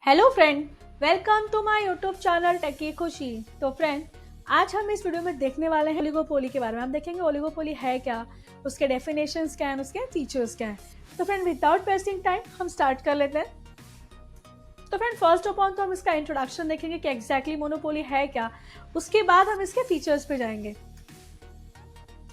Hello friend, welcome to my YouTube channel techy Khushi. तो friend, आज हम इस वीडियो में देखने वाले हैं ओलिगोपोली के बारे में। हम देखेंगे ओलिगोपोली है क्या, उसके डेफिनेशंस क्या हैं, उसके फीचर्स क्या हैं। तो फ्रेंड, विदाउट वेस्टिंग टाइम हम स्टार्ट कर लेते हैं। तो फ्रेंड, फर्स्ट ऑफ ऑल तो हम इसका इंट्रोडक्शन देखेंगे कि एग्जैक्टली मोनोपोली है क्या। उसके बाद हम इसके फीचर्स पे जाएंगे।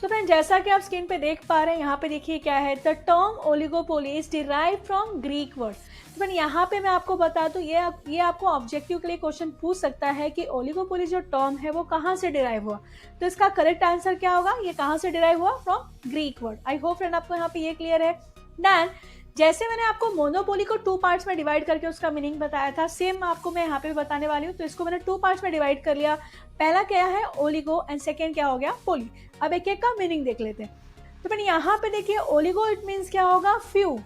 तो फ्रेंड, जैसा कि आप स्क्रीन पे देख पा रहे हैं, यहाँ पे देखिए क्या है। The term oligopoly is derive from Greek word. तो फ्रेंड, यहाँ पे मैं आपको बता दूं, ये आपको ऑब्जेक्टिव के लिए क्वेश्चन पूछ सकता है कि ओलिगोपोली जो टर्म है वो कहाँ से डिराइव हुआ। तो इसका करेक्ट आंसर क्या होगा, ये कहाँ से डिराइव हुआ, from Greek word. I hope friend आपको यहाँ पे ये क्लियर है। देन जैसे मैंने आपको मोनोपोली को 2 पार्ट्स में डिवाइड करके उसका मीनिंग बताया था, सेम आपको मैं यहाँ पे भी बताने वाली हूँ। तो इसको मैंने 2 पार्ट्स में डिवाइड कर लिया। पहला क्या है, ओलिगो, एंड सेकेंड क्या हो गया, पोली। अब एक एक का मीनिंग देख लेते हैं। तो फिर यहाँ पे देखिए, ओलिगो इट मीन्स क्या होगा, few,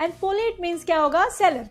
and poly it means क्या होगा, सेलर।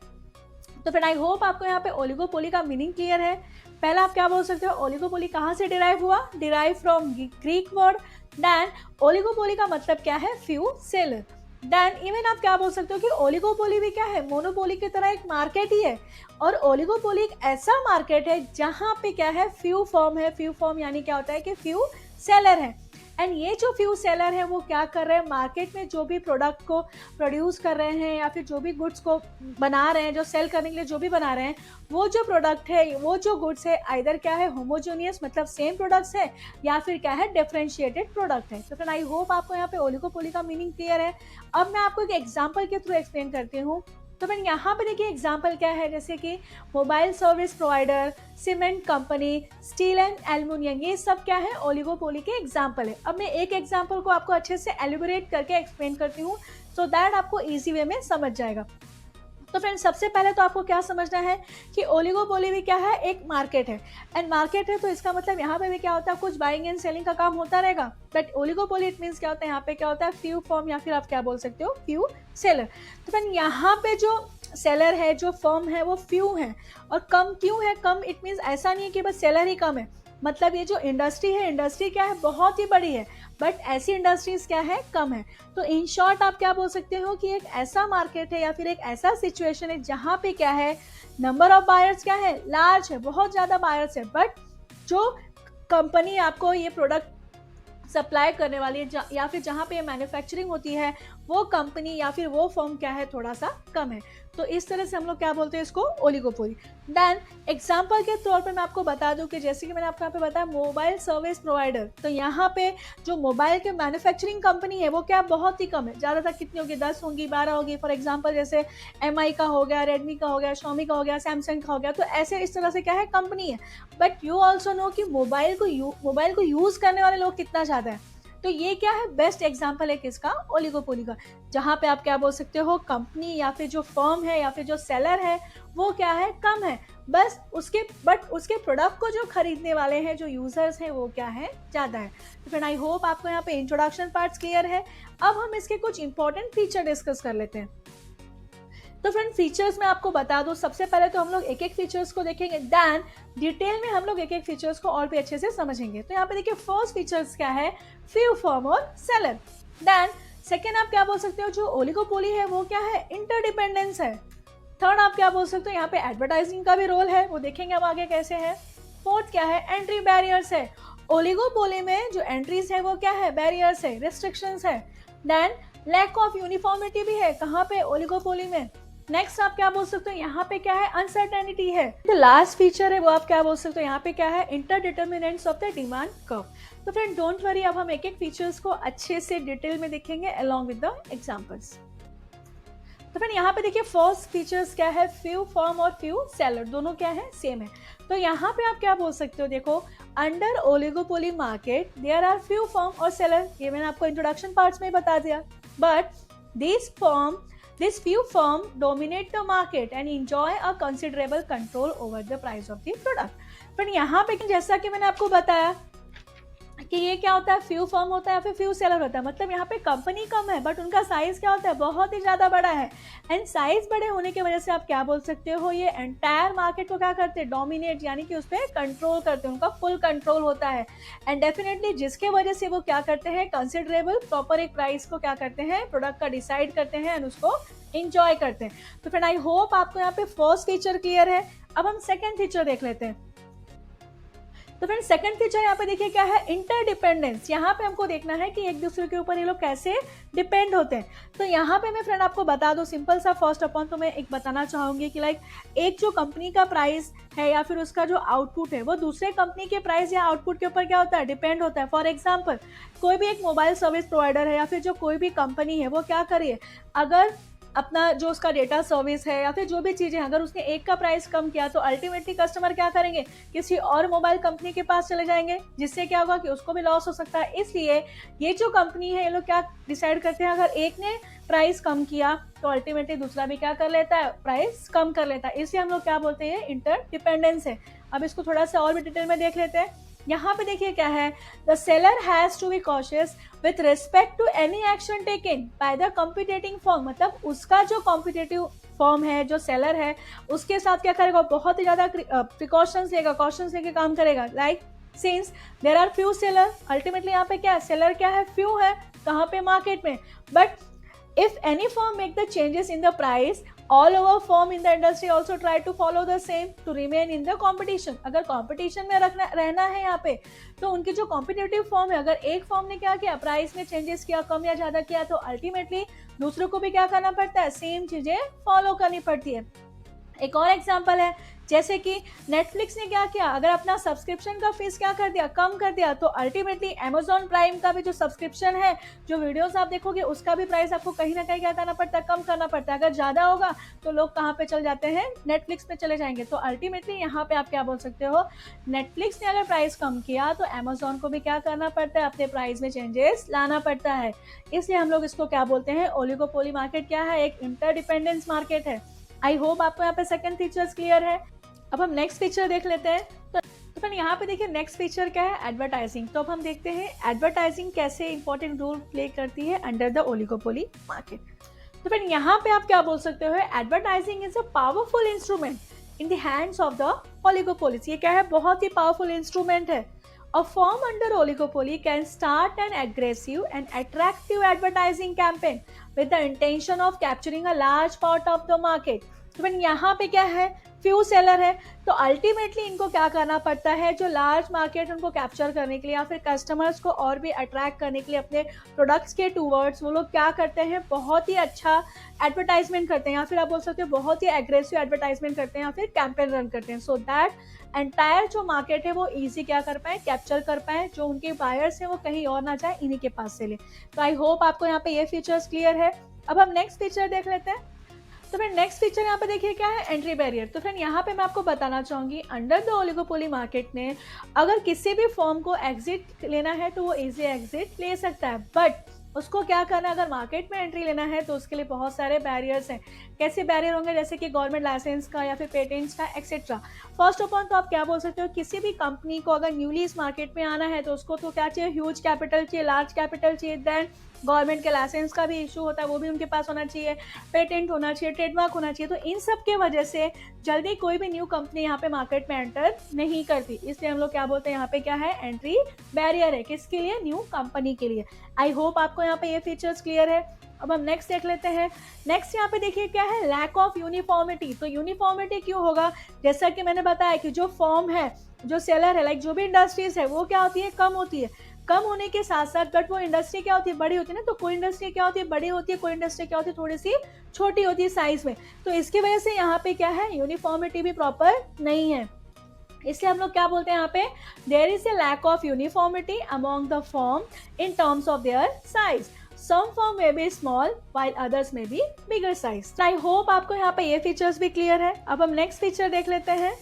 तो फिर आई होप आपको यहाँ पे ओलिगोपोली का मीनिंग क्लियर है। पहला आप क्या बोल सकते हो, ओलिगोपोली कहाँ से डिराइव हुआ, derive from Greek word. Then oligopoly का मतलब क्या है, फ्यू, सेलर। देन इवन आप क्या बोल सकते हो कि ओलिगोपोली भी क्या है, मोनोपोली की तरह एक मार्केट ही है। और ओलिगोपोली एक ऐसा मार्केट है जहां पे क्या है, फ्यू फर्म है। फ्यू फर्म यानी क्या होता है कि फ्यू सेलर है। एंड ये जो फ्यू सेलर है वो क्या कर रहे हैं, मार्केट में जो भी प्रोडक्ट को प्रोड्यूस कर रहे हैं या फिर जो भी गुड्स को बना रहे हैं, जो सेल करने के लिए जो भी बना रहे हैं, वो जो प्रोडक्ट है, वो जो गुड्स है, आइदर क्या है, होमोजेनियस मतलब सेम प्रोडक्ट्स है, या फिर क्या है, डिफरेंशिएटेड प्रोडक्ट है। तो फ्रेंड, आई होप आपको यहाँ पे ओलिगोपोली का मीनिंग क्लियर है। अब मैं आपको एक एग्जाम्पल के थ्रू एक्सप्लेन करती हूँ। तो फ्रेंड, यहाँ पे देखिए एग्जाम्पल क्या है, जैसे कि mobile service provider, cement company, steel and aluminium, ये सब क्या है, ओलिगोपोली के एग्जाम्पल है। अब मैं एक एग्जाम्पल को आपको अच्छे से एलिबोरेट करके एक्सप्लेन करती हूँ, सो दैट आपको इजी वे में समझ जाएगा। तो फ्रेंड्स, सबसे पहले तो आपको क्या समझना है कि ओलिगोपोली भी क्या है, एक मार्केट है। एंड मार्केट है तो इसका मतलब यहाँ पे भी क्या होता है, कुछ बाइंग एंड सेलिंग का काम होता रहेगा। बट ओलिगोपोली इट मीन्स क्या होता है, यहाँ पे क्या होता है, फ्यू फर्म, या फिर आप क्या बोल सकते हो, फ्यू सेलर। तो फ्रेंड, यहाँ पे जो सेलर है, जो फर्म है, वो फ्यू है। और कम क्यों है, कम इट मीन्स ऐसा नहीं है कि बस सेलर ही कम है। मतलब ये जो इंडस्ट्री है, इंडस्ट्री क्या है, बहुत ही बड़ी है, बट ऐसी इंडस्ट्रीज क्या है, कम है। तो इन शॉर्ट आप क्या बोल सकते हो कि एक ऐसा मार्केट है या फिर एक ऐसा सिचुएशन है जहां पे क्या है, नंबर ऑफ बायर्स क्या है, लार्ज है, बहुत ज्यादा बायर्स है, बट जो कंपनी आपको ये प्रोडक्ट सप्लाई करने वाली है या फिर जहाँ पे ये मैन्युफैक्चरिंग होती है, वो कंपनी या फिर वो फर्म क्या है, थोड़ा सा कम है। तो इस तरह से हम लोग क्या बोलते हैं इसको, ओलिगोपोली। देन एग्जांपल के तौर पे मैं आपको बता दूं कि जैसे कि मैंने आपको यहाँ पे बताया, मोबाइल सर्विस प्रोवाइडर, तो यहाँ पे जो मोबाइल के मैन्युफैक्चरिंग कंपनी है वो क्या, बहुत ही कम है। ज़्यादातर कितनी होगी, 10 होंगी, 12 होगी। फॉर एग्जाम्पल जैसे MI का हो गया, रेडमी का हो गया, शॉमी का हो गया, सैमसंग का हो गया। तो ऐसे इस तरह से क्या है, कंपनी है। बट यू ऑल्सो नो कि मोबाइल को यूज करने वाले लोग कितना ज़्यादा है। तो ये क्या है, बेस्ट एग्जांपल है किसका, ओलिगोपोली का। जहां पे आप क्या बोल सकते हो, कंपनी या फिर जो फर्म है या फिर जो सेलर है वो क्या है, कम है, बस उसके प्रोडक्ट को जो खरीदने वाले हैं, जो यूजर्स हैं, वो क्या है, ज्यादा है। तो फ्रेंड, आई होप आपको यहाँ पे इंट्रोडक्शन पार्ट्स क्लियर है। अब हम इसके कुछ इंपॉर्टेंट फीचर डिस्कस कर लेते हैं। तो फ्रेंड, फीचर्स में आपको बता दूं, सबसे पहले तो हम लोग एक एक फीचर्स को देखेंगे, देन डिटेल में हम लोग एक एक फीचर्स को और भी अच्छे से समझेंगे। तो यहाँ पे देखिए, फर्स्ट फीचर्स क्या है, फ्यू फर्म और सेलर। देन सेकेंड आप क्या बोल सकते हो, जो ओलिगोपोली है वो क्या है, इंटरडिपेंडेंस है। थर्ड आप क्या बोल सकते हो, यहाँ पे एडवर्टाइजिंग का भी रोल है, वो देखेंगे हम आगे कैसे है। फोर्थ क्या है, एंट्री बैरियर्स है। ओलिगोपोली में जो एंट्रीज है वो क्या है, बैरियर्स है, रिस्ट्रिक्शंस है। देन लैक ऑफ यूनिफॉर्मिटी भी है, कहाँ पे, ओलिगोपोली में। नेक्स्ट आप क्या बोल सकते हो, यहाँ पे क्या है, अनसर्टेनिटी है। जो लास्ट फीचर है वो आप क्या बोल सकते हो, यहाँ पे क्या है, इंटरडिटर्मिनेंट्स ऑफ द डिमांड कर्व। तो फ्रेंड, डोंट वरी, अब हम एक एक फीचर्स को अच्छे से डिटेल में देखेंगे अलॉन्ग विद द एग्जांपल्स। तो फ्रेंड, यहाँ पे देखिए, फर्स्ट फीचर्स क्या है, फ्यू फर्म और फ्यू सेलर, दोनों क्या है, सेम है। तो यहाँ पे आप क्या बोल सकते हो, देखो, under oligopoly market there are few firm और सेलर, ये मैंने आपको इंट्रोडक्शन पार्ट्स में बता दिया। But These few firms dominate the market and enjoy a considerable control over the price of the product. पर यहाँ पे जैसा कि मैंने आपको बताया कि ये क्या होता है, फ्यू फर्म होता है या फिर फ्यू सेलर होता है। मतलब यहाँ पे कंपनी कम है बट उनका साइज क्या होता है, बहुत ही ज्यादा बड़ा है। एंड साइज बड़े होने की वजह से आप क्या बोल सकते हो, ये एंटायर मार्केट को क्या करते हैं, डोमिनेट, यानी कि उस पर कंट्रोल करते हैं, उनका फुल कंट्रोल होता है। एंड डेफिनेटली जिसके वजह से वो क्या करते हैं, कंसिडरेबल प्रॉपर एक प्राइस को क्या करते हैं, प्रोडक्ट का डिसाइड करते हैं एंड उसको इंजॉय करते हैं। तो फ्रेंड आई होप आपको यहाँ पे फर्स्ट फीचर क्लियर है। अब हम सेकंड फीचर देख लेते हैं। तो फ्रेंड सेकंड फीचर यहाँ पे देखिए क्या है, इंटरडिपेंडेंस। यहाँ पे हमको देखना है कि एक दूसरे के ऊपर ये लोग कैसे डिपेंड होते हैं। तो यहाँ पे मैं फ्रेंड आपको बता दूं सिंपल सा फर्स्ट अपॉन, तो मैं एक बताना चाहूंगी कि लाइक एक जो कंपनी का प्राइस है या फिर उसका जो आउटपुट है वो दूसरे कंपनी के प्राइस या आउटपुट के ऊपर क्या होता है, डिपेंड होता है। फॉर एग्जाम्पल कोई भी एक मोबाइल सर्विस प्रोवाइडर है या फिर जो कोई भी कंपनी है वो क्या करिए, अगर अपना जो उसका डेटा सर्विस है या फिर जो भी चीज़ें, अगर उसने एक का प्राइस कम किया तो अल्टीमेटली कस्टमर क्या करेंगे, किसी और मोबाइल कंपनी के पास चले जाएंगे, जिससे क्या होगा कि उसको भी लॉस हो सकता है। इसलिए ये जो कंपनी है ये लोग क्या डिसाइड करते हैं, अगर एक ने प्राइस कम किया तो अल्टीमेटली दूसरा भी क्या कर लेता है, प्राइस कम कर लेता है। इसलिए हम लोग क्या बोलते हैं, इंटरडिपेंडेंस है। अब इसको थोड़ा सा और भी डिटेल में देख लेते हैं। यहाँ पे देखिए क्या है, the seller has to be cautious with respect to any action taken by the competing firm. मतलब उसका जो कॉम्पिटिटिव फर्म है, जो सेलर है, उसके साथ क्या करेगा, बहुत ही ज्यादा प्रिकॉशंस लेगा, कॉशंस लेके काम करेगा। Like since there are few seller, ultimately यहाँ पे क्या है, सेलर क्या है, फ्यू है कहाँ पे, मार्केट में। But if any firm make the changes in the price, all over firm in the industry also try to follow the same to remain in the competition। अगर competition में रहना है यहाँ पे, तो उनकी जो competitive firm है, अगर एक firm ने क्या किया, प्राइस में चेंजेस किया, कम या ज्यादा किया, तो अल्टीमेटली दूसरों को भी क्या करना पड़ता है, सेम चीजें फॉलो करनी पड़ती है। एक और एग्जांपल है, जैसे कि नेटफ्लिक्स ने क्या किया, अगर अपना सब्सक्रिप्शन का फीस क्या कर दिया, कम कर दिया, तो अल्टीमेटली अमेजॉन प्राइम का भी जो सब्सक्रिप्शन है, जो वीडियोस आप देखोगे उसका भी प्राइस आपको कहीं ना कहीं क्या करना पड़ता है, कम करना पड़ता है। अगर ज़्यादा होगा तो लोग कहाँ पे चल जाते हैं, नेटफ्लिक्स पे चले जाएंगे। तो अल्टीमेटली यहाँ पे आप क्या बोल सकते हो, नेटफ्लिक्स ने अगर प्राइस कम किया तो अमेजॉन को भी क्या करना पड़ता है, अपने प्राइस में चेंजेस लाना पड़ता है। इसलिए हम लोग इसको क्या बोलते हैं, ओलिगोपोली मार्केट क्या है, एक इंटरडिपेंडेंस मार्केट है। आई होप आपको यहाँ पे सेकंड फीचर्स क्लियर है। अब हम नेक्स्ट फीचर देख लेते हैं। तो फिर यहाँ पे देखिए नेक्स्ट फीचर क्या है, एडवर्टाइजिंग। तो अब हम देखते हैं एडवर्टाइजिंग कैसे इंपॉर्टेंट रोल प्ले करती है अंडर द ओलिगोपोली मार्केट। तो फिर यहाँ पे आप क्या बोल सकते हो, advertising is a powerful instrument in the hands of the oligopolists. ये क्या है, बहुत ही पावरफुल इंस्ट्रूमेंट है। A firm under oligopoly can start an aggressive and attractive advertising campaign with the intention of capturing a large part of the market। तो फिर यहाँ पे क्या है, फ्यू सेलर है, तो अल्टीमेटली इनको क्या करना पड़ता है, जो लार्ज मार्केट उनको कैप्चर करने के लिए या फिर कस्टमर्स को और भी अट्रैक्ट करने के लिए अपने प्रोडक्ट्स के टूवर्ड्स वो लोग क्या करते हैं, बहुत ही अच्छा एडवर्टाइजमेंट करते हैं, या फिर आप बोल सकते हो बहुत ही एग्रेसिव एडवर्टाइजमेंट करते हैं, या फिर कैंपेन रन करते हैं, सो दैट एंटायर जो मार्केट है वो इजी क्या कर पाए, कैप्चर कर पाए, जो उनके बायर्स हैं वो कहीं और ना जाए, इन्हीं के पास से ले। तो आई होप आपको यहाँ पे ये फीचर्स क्लियर है। अब हम नेक्स्ट फीचर देख लेते हैं। तो फिर नेक्स्ट फीचर यहाँ पे देखिए क्या है, एंट्री बैरियर। तो फिर यहाँ पे मैं आपको बताना चाहूंगी, अंडर द ओलिगोपोली मार्केट में अगर किसी भी फर्म को एग्जिट लेना है तो वो इजी एग्जिट ले सकता है, बट उसको क्या करना है, अगर मार्केट में एंट्री लेना है तो उसके लिए बहुत सारे बैरियर्स हैं। कैसे बैरियर होंगे, जैसे कि गवर्नमेंट लाइसेंस का या फिर पेटेंट्स का एक्सेट्रा। फर्स्ट ऑफ ऑल तो आप क्या बोल सकते हो, किसी भी कंपनी को अगर न्यूली इस मार्केट में आना है तो उसको तो क्या चाहिए, ह्यूज कैपिटल चाहिए, लार्ज कैपिटल चाहिए। देन गवर्नमेंट के लाइसेंस का भी इशू होता है, वो भी उनके पास होना चाहिए, पेटेंट होना चाहिए, ट्रेडमार्क होना चाहिए। तो इन सब के वजह से जल्दी कोई भी न्यू कंपनी यहाँ पे मार्केट में एंटर नहीं करती। इसलिए हम लोग क्या बोलते हैं, यहाँ पे क्या है, एंट्री बैरियर है, किसके लिए, न्यू कंपनी के लिए। आई होप आपको यहाँ पे ये फीचर्स क्लियर है। अब हम नेक्स्ट देख लेते हैं। नेक्स्ट यहाँ पे देखिए क्या है, लैक ऑफ यूनिफॉर्मिटी। तो यूनिफॉर्मिटी क्यों होगा, जैसा कि मैंने बताया कि जो फर्म है, जो सेलर है, लाइक जो भी इंडस्ट्रीज है वो क्या होती है, कम होती है। कम होने के साथ साथ बट वो इंडस्ट्री क्या होती है, बड़ी होती है ना। तो कोई इंडस्ट्री क्या होती है, बड़ी होती है, कोई इंडस्ट्री क्या होती है, थोड़ी सी छोटी होती है साइज में। तो इसकी वजह से यहाँ पे क्या है, यूनिफॉर्मिटी भी प्रॉपर नहीं है। इसलिए हम लोग क्या बोलते हैं यहाँ पे, there is a lack of uniformity among the firm in terms of their size. Some firm may be small while others may be bigger size। I hope आपको यहाँ पे ये फीचर्स भी क्लियर है। अब हम नेक्स्ट फीचर देख लेते हैं।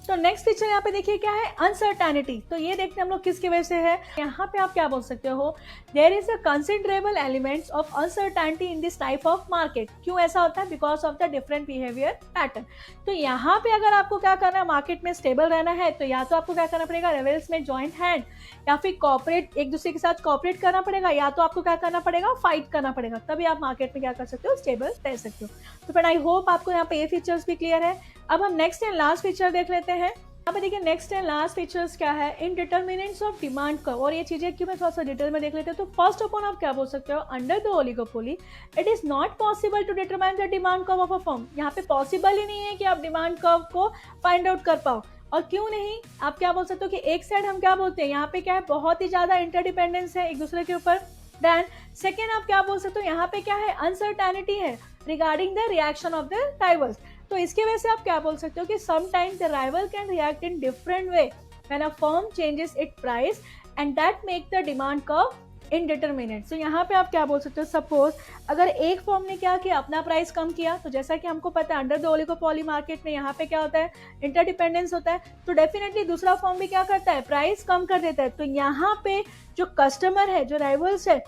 तो नेक्स्ट फीचर यहाँ पे देखिए क्या है, अनसर्टेनिटी। तो ये देखते हैं हम लोग किसकी वजह से है। यहाँ पे आप क्या बोल सकते हो, there is a considerable elements of uncertainty in this type of market. क्यों ऐसा होता है, because of the different behaviour pattern. तो यहाँ पे अगर आपको क्या करना है, मार्केट में स्टेबल रहना है, तो या तो आपको क्या करना पड़ेगा, रेवल्स में ज्वाइंट हैंड या फिर कॉपरेट, एक दूसरे के साथ कॉपरेट करना पड़ेगा, या तो आपको क्या करना पड़ेगा, फाइट करना पड़ेगा, तभी आप मार्केट में क्या कर सकते हो, स्टेबल रह सकते हो। तो फिर आई होप आपको यहाँ पे ये फीचर्स भी क्लियर है। अब हम नेक्स्ट एंड लास्ट फीचर देख लेते हैं। यहाँ पे देखिए नेक्स्ट एंड लास्ट फीचर्स क्या है, इन डिटर्मिनेंट्स ऑफ डिमांड कर्व। और ये चीजें क्यों मैं थोड़ा सा डिटेल में देख लेते हैं। तो फर्स्ट ऑफ ऑल आप क्या बोल सकते हो, under the oligopoly it is not possible to determine the demand curve of a firm. यहाँ पे पॉसिबल ही नहीं है कि आप डिमांड कर्व को फाइंड आउट कर पाओ। और क्यों नहीं, आप क्या बोल सकते हो कि एक साइड हम क्या बोलते हैं, यहाँ पे क्या है, बहुत ही ज्यादा इंटरडिपेंडेंस है एक दूसरे के ऊपर। देन सेकेंड आप क्या बोल सकते हो, यहाँ पे क्या है, अनसर्टेनिटी है regarding the reaction of the rivals. तो इसकी वजह से आप क्या बोल सकते हो कि sometimes the rival can react in different way when a firm changes it price and that make the demand curve indeterminate. तो यहाँ पे आप क्या बोल सकते हो, सपोज अगर एक फर्म ने क्या किया, अपना प्राइस कम किया, तो जैसा कि हमको पता है अंडर द ओलिगोपोली मार्केट में यहाँ पे क्या होता है, इंटरडिपेंडेंस होता है। तो डेफिनेटली दूसरा फर्म भी क्या करता है, प्राइस कम कर देता है। तो यहाँ पे जो कस्टमर है, जो राइवल्स है,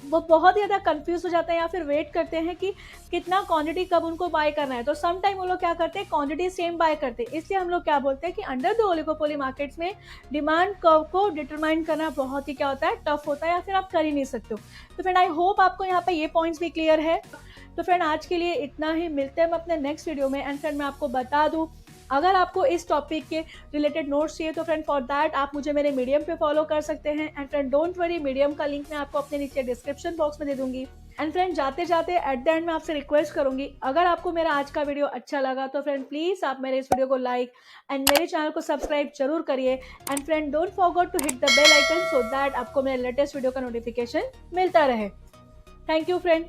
वो बहुत ज़्यादा कंफ्यूज हो जाते हैं या फिर वेट करते हैं कि कितना क्वांटिटी कब उनको बाय करना है। तो सम टाइम वो लोग क्या करते हैं, क्वांटिटी सेम बाय करते हैं। इसलिए हम लोग क्या बोलते हैं कि अंडर द ओलिगोपोली मार्केट्स में डिमांड कर्व को डिटरमाइन करना बहुत ही क्या होता है, टफ होता है, या फिर आप कर ही नहीं सकते हो। तो फ्रेंड आई होप आपको यहाँ पे ये पॉइंट्स भी क्लियर है। तो फ्रेंड आज के लिए इतना ही, मिलते हैं हम अपने नेक्स्ट वीडियो में। एंड फ्रेंड मैं आपको बता दूँ, अगर आपको इस टॉपिक के रिलेटेड नोट्स चाहिए तो फ्रेंड फॉर दैट आप मुझे मेरे मीडियम पे फॉलो कर सकते हैं। And friend don't worry, medium का लिंक मैं आपको अपने नीचे डिस्क्रिप्शन बॉक्स में दे दूंगी। एंड फ्रेंड जाते जाते एट द एंड मैं आपसे रिक्वेस्ट करूंगी, अगर आपको मेरा आज का वीडियो अच्छा लगा तो फ्रेंड प्लीज आप मेरे इस वीडियो को लाइक एंड मेरे चैनल को सब्सक्राइब जरूर करिए। And friend don't forget to hit the bell icon so that आपको मेरे लेटेस्ट वीडियो का नोटिफिकेशन मिलता रहे। Thank you friend.